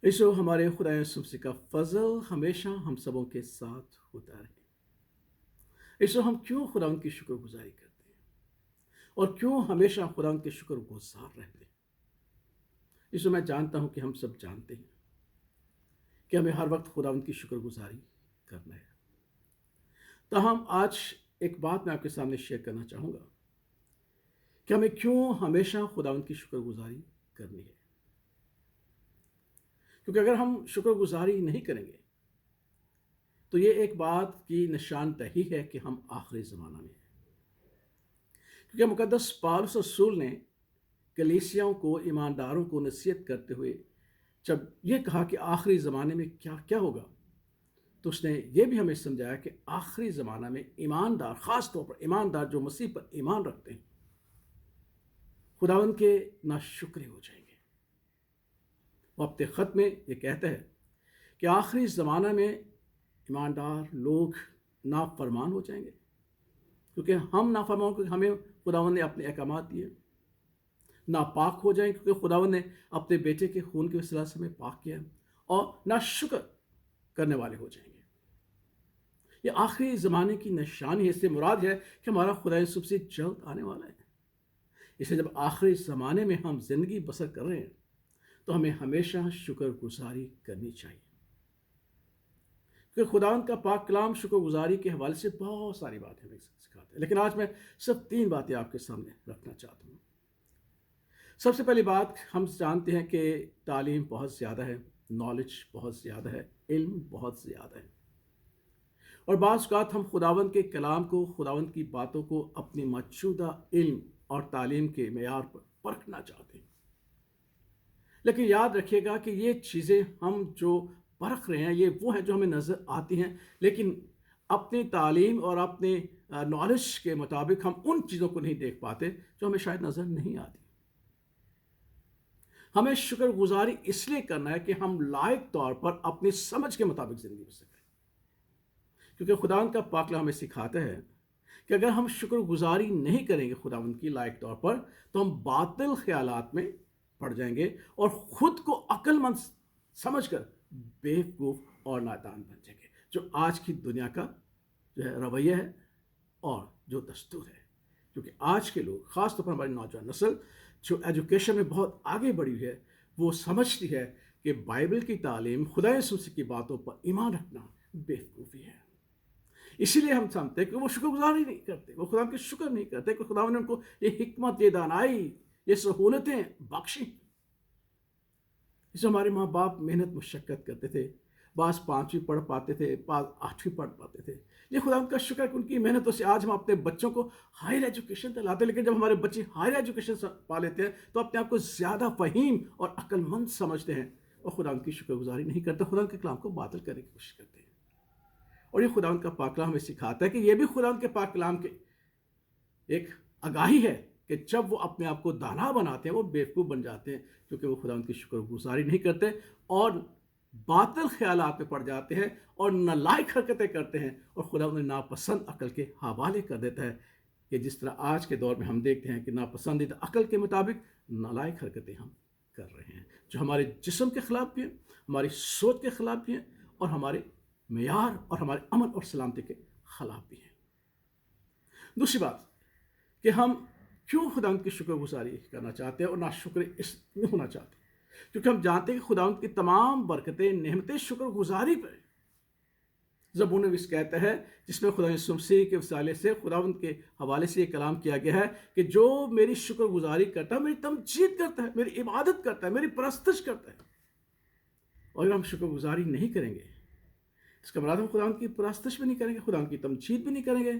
यीशु हमारे खुदा यीशु मसीह का फजल हमेशा हम सबों के साथ होता रहे। यीशु हम क्यों खुदा उनकी शुक्रगुजारी करते हैं और क्यों हमेशा खुदा उनके शुक्रगुजार रहते हैं। यीशु मैं जानता हूं कि हम सब जानते हैं कि हमें हर वक्त खुदा उनकी शुक्रगुजारी करना है। तो हम आज एक बात मैं आपके सामने शेयर करना चाहूँगा कि हमें क्यों हमेशा खुदा उनकी शुक्रगुजारी करनी है। क्योंकि अगर हम शुक्रगुजारी नहीं करेंगे तो ये एक बात की निशानदही है कि हम आखिरी ज़माना में हैं। क्योंकि मुकद्दस पौलुस रसूल ने कलीसियाओं को, ईमानदारों को नसीहत करते हुए जब ये कहा कि आखिरी ज़माने में क्या क्या होगा, तो उसने ये भी हमें समझाया कि आखिरी ज़माना में ईमानदार, ख़ास तौर पर ईमानदार जो मसीह पर ईमान रखते हैं, खुदावंद के नाशुक्रे हो जाएंगे। वो अपने ख़त में ये कहता है कि आखिरी ज़माना में ईमानदार लोग नाफरमान हो जाएंगे, क्योंकि हम नाफरमान को हमें खुदावंद ने अपने अहकामात दिए। नापाक हो जाएंगे क्योंकि खुदावंद ने अपने बेटे के खून के वसीला से हमें पाक किया, और नाशुक्र करने वाले हो जाएंगे। ये आखिरी ज़माने की निशानी है। इससे मुराद है कि हमारा खुदा यीशु मसीह जल्द आने वाला है। इसलिए जब आखिरी ज़माने में हम ज़िंदगी बसर कर रहे हैं तो हमें हमेशा शुक्रगुजारी करनी चाहिए, क्योंकि खुदावंद का पाक कलाम शुक्रगुजारी के हवाले से बहुत सारी बातें हमें सिखाते हैं। लेकिन आज मैं सिर्फ 3 बातें आपके सामने रखना चाहता हूँ। सबसे पहली बात, हम जानते हैं कि तालीम बहुत ज़्यादा है, नॉलेज बहुत ज़्यादा है, इल्म बहुत ज़्यादा है, और बाज़ औक़ात हम खुदावंद के कलाम को, खुदावंद की बातों को अपनी मौजूदा इल्म और तालीम के मेयार पर परखना चाहते हैं। लेकिन याद रखिएगा कि ये चीज़ें हम जो परख रहे हैं, ये वो हैं जो हमें नज़र आती हैं, लेकिन अपनी तालीम और अपने नॉलेज के मुताबिक हम उन चीज़ों को नहीं देख पाते जो हमें शायद नज़र नहीं आती। हमें शुक्रगुजारी इसलिए करना है कि हम लायक तौर पर अपनी समझ के मुताबिक ज़िंदगी बसर करें, क्योंकि खुदावंद का पाक कलाम हमें सिखाता है कि अगर हम शुक्रगुजारी नहीं करेंगे खुदावंद की लायक तौर पर, तो हम बातिल ख्यालात में पड़ जाएंगे और ख़ुद को अक्लमंद समझकर बेवकूफ़ और नादान बन जाएंगे, जो आज की दुनिया का जो है रवैया है और जो दस्तूर है। क्योंकि आज के लोग, ख़ास तौर पर हमारी नौजवान नस्ल जो एजुकेशन में बहुत आगे बढ़ी हुई है, वो समझती है कि बाइबल की तालीम, खुदा यीशु मसीह की बातों पर ईमान रखना बेवकूफ़ी है। इसीलिए हम समझते हैं कि वो शुक्रगुजारी नहीं करते, वो खुदा के शुक्र नहीं करते कि खुदा ने उनको ये हिकमत, ये दानाई, ये सहूलतें बख्शी। जो हमारे माँ बाप मेहनत मुशक्क़त करते थे, बाज़ 5वीं पढ़ पाते थे, बाज़ 8वीं पढ़ पाते थे। ये खुदा का शुक्र है कि उनकी मेहनतों से आज हम अपने बच्चों को हायर एजुकेशन दिलाते हैं। लेकिन जब हमारे बच्चे हायर एजुकेशन पा लेते हैं तो अपने आप को ज़्यादा फ़हीम और अक्लमंद समझते हैं और खुदा की शुक्रगुजारी नहीं करते, खुदा के कलाम को बातिल करने की कोशिश करते हैं। और ये खुदा का पाक कलाम हमें सिखाता है कि ये भी खुदा के पाक कलाम के एक आगाही है कि जब वो अपने आप को दाना बनाते हैं, वो बेवकूफ़ बन जाते हैं, क्योंकि वो खुदा की शुक्रगुजारी नहीं करते और बातिल ख्यालात में पड़ जाते हैं और नालायक हरकतें करते हैं, और खुदा उन्हें नापसंद अकल के हवाले कर देता है कि जिस तरह आज के दौर में हम देखते हैं कि नापसंदीदा अकल के मुताबिक नालायक हरकतें हम कर रहे हैं, जो हमारे जिस्म के ख़िलाफ़ भी हैं, हमारी सोच के ख़िलाफ़ भी हैं, और हमारे मेयार और हमारे अमन और सलामती के ख़िलाफ़ भी हैं। दूसरी बात कि हम क्यों खुदा की शुक्रगुजारी करना चाहते हैं और नाशुक्र इसलिए होना चाहते हैं, क्योंकि हम जानते हैं कि खुदा की तमाम बरकतें, नेमतें शुक्रगुजारी पर है। ज़बूर नवीस कहता है, जिसमें खुदा यीशु मसीह के वसाले से, खुदावंद के हवाले से ये कलाम किया गया है कि जो मेरी शुक्रगुजारी करता है, मेरी तमजीद करता है, मेरी इबादत करता है, मेरी परस्तश करता है। और अगर हम शुक्रगुजारी नहीं करेंगे, इसका मतलब हम खुदा की परस्तश भी नहीं करेंगे, खुदा की तमजीद भी नहीं करेंगे।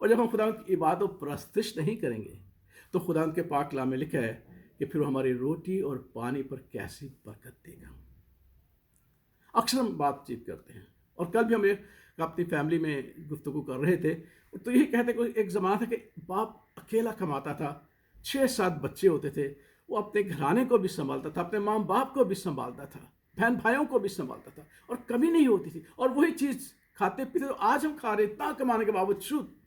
और जब हम खुदा की इबादत और परस्तश नहीं करेंगे तो खुदा के पाक कलाम में लिखा है कि फिर हमारी रोटी और पानी पर कैसी बरकत देगा। अक्सर हम बातचीत करते हैं, और कल भी हम अपनी फैमिली में गुफ्तगू कर रहे थे, तो यही कहते कि एक ज़माना था कि बाप अकेला कमाता था, 6-7 बच्चे होते थे, वो अपने घराने को भी संभालता था, अपने माँ बाप को भी संभालता था, बहन भाइयों को भी संभालता था, और कमी नहीं होती थी, और वही चीज़ खाते पीते तो आज हम खा रहे इतना कमाने के बावजूद,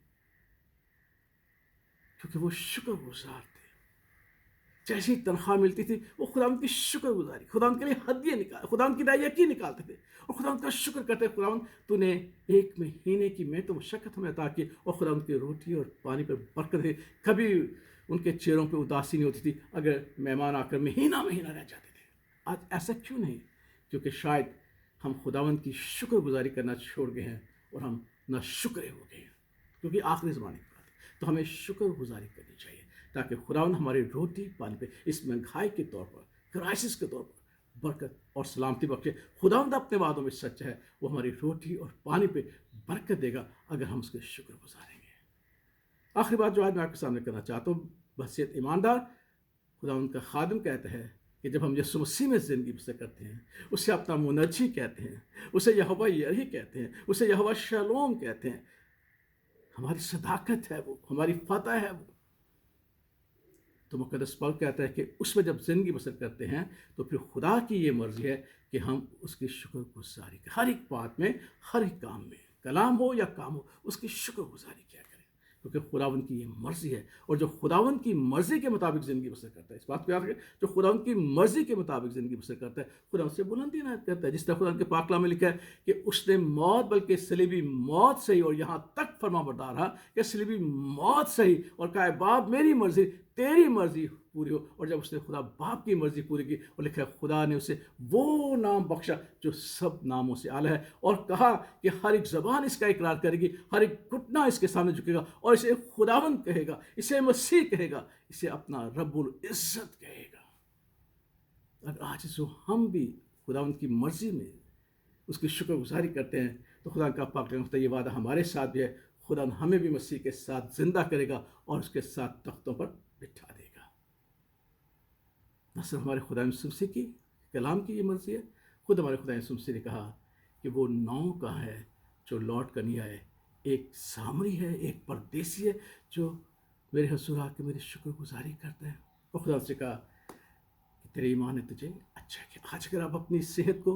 क्योंकि वो शुक्रगुजार थे। جیسی تنخواہ ملتی تھی وہ خداوند کی شکر گزاری، خداوند کے لیے ہدیے نکال، خداوند کی دائیکی نکالتے تھے اور خداوند کا شکر کرتے، خداوند تو نے 1 مہینے کی محنت و مشقت ہمیں عطا کی، اور خداوند کی روٹی اور پانی پر برکت ہے۔ کبھی ان کے چہروں پہ اداسی نہیں ہوتی تھی اگر مہمان آ کر مہینہ مہینہ رہ جاتے تھے۔ آج ایسا کیوں نہیں؟ کیونکہ شاید ہم خداوند کی شکر گزاری کرنا چھوڑ گئے ہیں اور ہم نہ شکرے ہو گئے ہیں، کیونکہ آخری زمانے کی بات ہے۔ تو ہمیں شکر گزاری کرنی چاہیے تاکہ خداوند ہماری روٹی پانی پہ اس مہنگائی کے طور پر، کرائسس کے طور پر برکت اور سلامتی بخشے۔ خداوند اپنے وعدوں میں سچ ہے، وہ ہماری روٹی اور پانی پہ برکت دے گا اگر ہم اس کے شکر گزاریں گے۔ آخری بات جو آج میں آپ کے سامنے کرنا چاہتا ہوں، بحیثیت ایماندار خداوند کا خادم کہتا ہے کہ جب ہم یسوع مسیح میں زندگی بسر کرتے ہیں، اسے اپنا منجی کہتے ہیں، اسے یہوہ یری کہتے ہیں، اسے یہوہ شالوم کہتے ہیں، ہماری صداقت ہے وہ، ہماری فتح ہے وہ، تو مقدس پاک کہتا ہے کہ اس میں جب زندگی بسر کرتے ہیں تو پھر خدا کی یہ مرضی ہے کہ ہم اس کی شکر گزاری کریں، ہر ایک بات میں، ہر ایک کام میں، کلام ہو یا کام ہو، اس کی شکر گزاری کیا کریں، کیونکہ خداوند کی یہ مرضی ہے۔ اور جو خداوند کی مرضی کے مطابق زندگی بسر کرتا ہے، اس بات کو یاد رکھیں، جو خداوند کی مرضی کے مطابق زندگی بسر کرتا ہے خدا اس سے بلندی عنایت کرتا ہے، جس طرح خداوند کے پاک کلام میں لکھا ہے کہ اس نے موت بلکہ صلیبی موت سہی اور یہاں تک فرما بردار رہا کہ صلیبی موت سہی اور کہا باپ میری مرضی تیری مرضی پوری ہو، اور جب اس نے خدا باپ کی مرضی پوری کی اور لکھا ہے خدا نے اسے وہ نام بخشا جو سب ناموں سے اعلیٰ ہے، اور کہا کہ ہر ایک زبان اس کا اقرار کرے گی، ہر ایک گھٹنا اس کے سامنے جھکے گا اور اسے خداوند کہے گا، اسے مسیح کہے گا، اسے اپنا رب العزت کہے گا۔ اگر آج جو ہم بھی خداوند کی مرضی میں اس کی شکر گزاری کرتے ہیں تو خدا کا پاک کلام یہ وعدہ ہمارے ساتھ بھی ہے، خدا ہمیں بھی مسیح کے ساتھ زندہ کرے گا اور اس کے ساتھ تختوں پر بٹھا دے گا۔ نہ صرف ہمارے خدا یسوع مسیح کی کلام کی یہ مرضی ہے، خود ہمارے خدا یسوع مسیح نے کہا کہ وہ 9 کا ہے جو لوٹ کر نہیں آئے، ایک سامری ہے، ایک پردیسی ہے جو میرے حضور آ کے میری شکر گزاری کرتا ہے۔ اور خدا سے کہا کہ تیرے ایمان نے تجھے اچھا کیا۔ آج اگر آپ اپنی صحت کو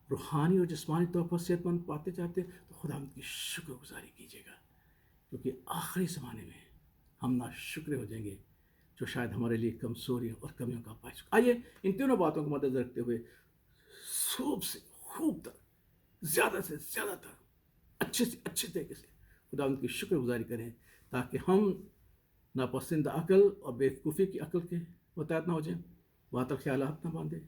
روحانی اور جسمانی طور پر صحت مند پاتے چاہتے ہیں تو خدا ان کی شکر گزاری کیجیے گا، کیونکہ آخری زمانے میں ہم نا شکر ہو جائیں گے جو شاید ہمارے لیے کمزوریوں اور کمیوں کا باعث۔ آئیے ان تینوں باتوں کو مد نظر رکھتے ہوئے خوب سے خوب تر، زیادہ سے زیادہ تر، اچھے سے اچھے طریقے سے خدا ان کی شکر گزاری کریں تاکہ ہم ناپسندہ عقل اور بیوقوفی کی عقل کے متحد نہ ہو جائیں، باطل خیالات نہ باندھیں۔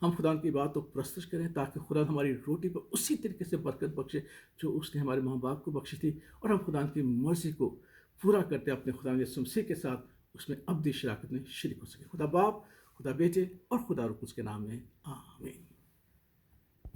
ہم خدا کی بات کو پرستش کریں تاکہ خدا ہماری روٹی پر اسی طریقے سے برکت بخشے جو اس نے ہمارے ماں باپ کو بخشی تھی، اور ہم خدا کی مرضی کو پورا کرتے اپنے خدا یسوع مسیح کے ساتھ اس میں ابدی شراکت میں شریک ہو سکے۔ خدا باپ، خدا بیٹے اور خدا روح القدس کے نام میں آمین۔